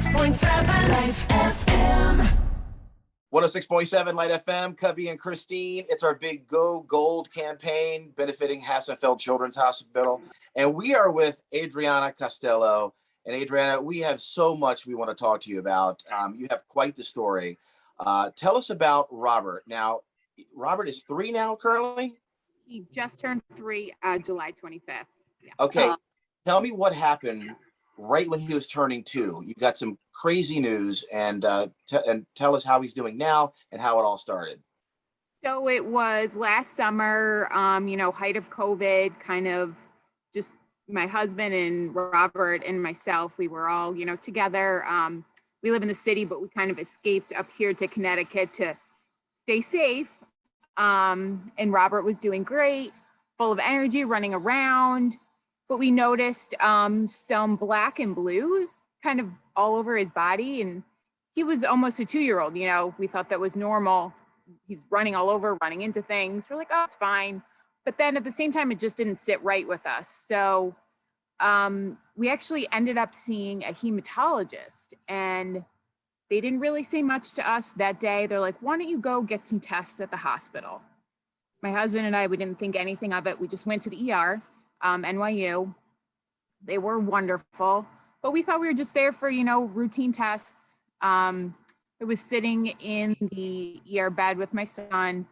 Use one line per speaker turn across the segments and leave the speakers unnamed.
106.7 Lights FM.
106.7 Light FM, Cubby and Christine. It's our big Go Gold campaign benefiting Hassenfeld Children's Hospital. And we are with Adriana Costello. And Adriana, we have so much we want to talk to you about. You have quite the story. Tell us about Robert. Now, Robert is 3 now currently?
He just turned 3 July 25th. Yeah.
Okay. Tell me what happened right when he was turning 2. You got some crazy news, and tell us how he's doing now and how it all started.
So it was last summer, height of COVID, kind of just my husband and Robert and myself, we were all, together. We live in the city, but we kind of escaped up here to Connecticut to stay safe. And Robert was doing great, full of energy, running around. But we noticed some black and blues kind of all over his body. And he was almost a 2-year-old, we thought that was normal. He's running all over, running into things. We're like, oh, it's fine. But then at the same time, it just didn't sit right with us. So we actually ended up seeing a hematologist, and they didn't really say much to us that day. They're like, why don't you go get some tests at the hospital? My husband and I, we didn't think anything of it. We just went to the ER. NYU. They were wonderful, but we thought we were just there for, routine tests. I was sitting in the ER bed with my son,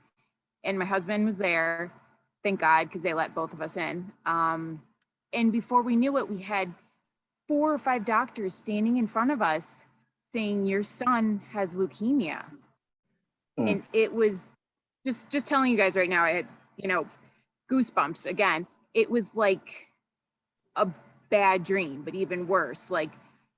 and my husband was there. Thank God, because they let both of us in. And before we knew it, we had 4 or 5 doctors standing in front of us saying, your son has leukemia. And it was just telling you guys right now, I had, goosebumps again. It was like a bad dream, but even worse. Like,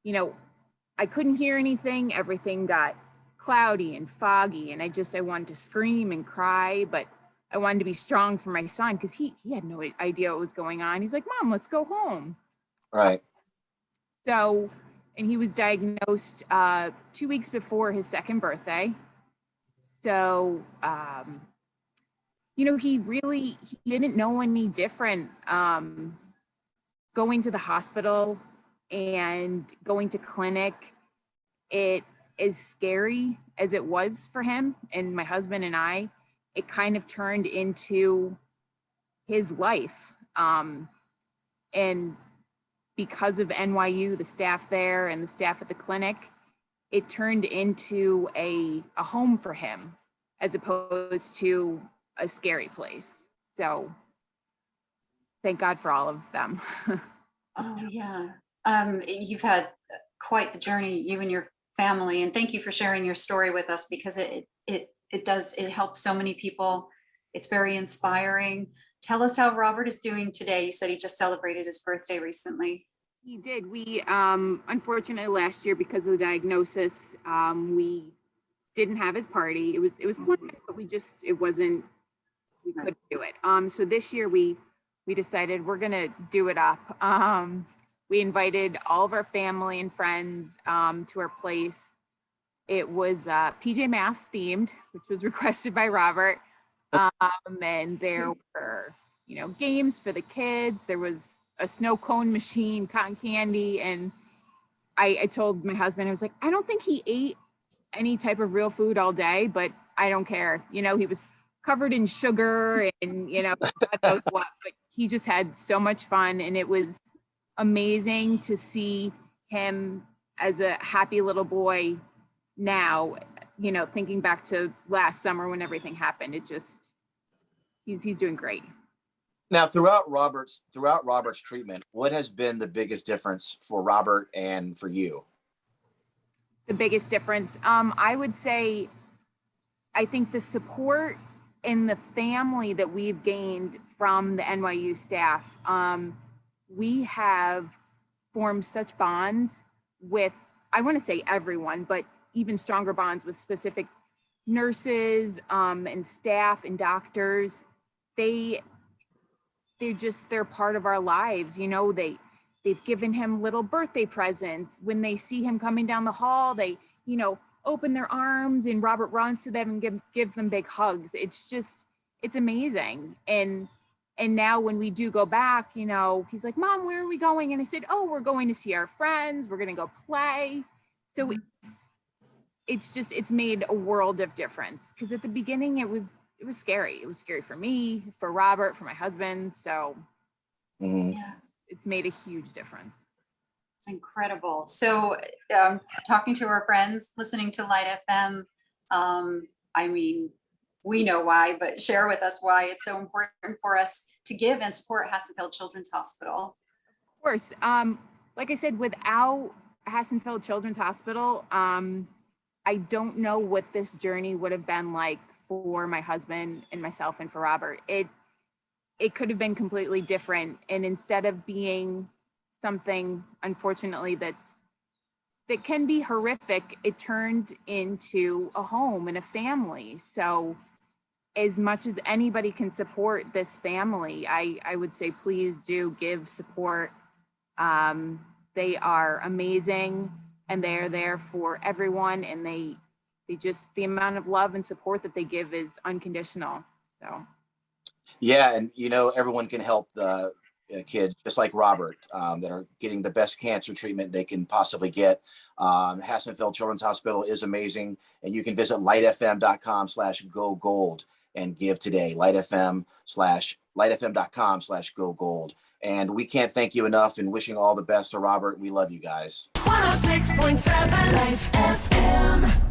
I couldn't hear anything. Everything got cloudy and foggy. And I wanted to scream and cry, but I wanted to be strong for my son because he had no idea what was going on. He's like, Mom, let's go home.
Right.
So, and he was diagnosed 2 weeks before his 2nd birthday. So, he didn't know any different. Going to the hospital and going to clinic, it as scary as it was for him and my husband and I, it kind of turned into his life. And because of NYU, the staff there and the staff at the clinic, it turned into a home for him as opposed to a scary place. So thank God for all of them.
Oh yeah. You've had quite the journey, you and your family, and thank you for sharing your story with us, because it helps so many people. It's very inspiring. Tell us how Robert is doing today. You said he just celebrated his birthday recently.
He did. We unfortunately last year, because of the diagnosis, we didn't have his party. It was planned, but we couldn't do it. So this year we decided we're gonna do it up. We invited all of our family and friends to our place. It was PJ Masks themed, which was requested by Robert. And there were, games for the kids. There was a snow cone machine, cotton candy. And I told my husband, I was like, I don't think he ate any type of real food all day, but I don't care. He was covered in sugar and, God knows what, but he just had so much fun. And it was amazing to see him as a happy little boy now, thinking back to last summer when everything happened. He's doing great.
Now, throughout Robert's treatment, what has been the biggest difference for Robert and for you?
The biggest difference, I would say, I think the support and the family that we've gained from the NYU staff. We have formed such bonds with, I want to say everyone, but even stronger bonds with specific nurses and staff and doctors. They're part of our lives. They've given him little birthday presents. When they see him coming down the hall, they, open their arms and Robert runs to them and gives them big hugs. It's amazing. And now when we do go back, he's like, Mom, where are we going? And I said, oh, we're going to see our friends. We're going to go play. So it's made a world of difference, because at the beginning it was scary. It was scary for me, for Robert, for my husband. So
Yeah,
it's made a huge difference.
it's incredible. So talking to our friends, listening to Light FM, I mean, we know why, but share with us why it's so important for us to give and support Hassenfeld Children's Hospital.
Of course. Like I said, without Hassenfeld Children's Hospital, I don't know what this journey would have been like for my husband and myself and for Robert. It could have been completely different. And instead of being something, unfortunately, that can be horrific, it turned into a home and a family. So as much as anybody can support this family, I would say please do give support. They are amazing, and they are there for everyone, and they just, the amount of love and support that they give is unconditional. So
Yeah, and everyone can help the kids, just like Robert, that are getting the best cancer treatment they can possibly get. Hassenfeld Children's Hospital is amazing, and you can visit lightfm.com/go gold and give today. lightfm.com/go gold. And we can't thank you enough, and wishing all the best to Robert. We love you guys.
106.7 Light FM.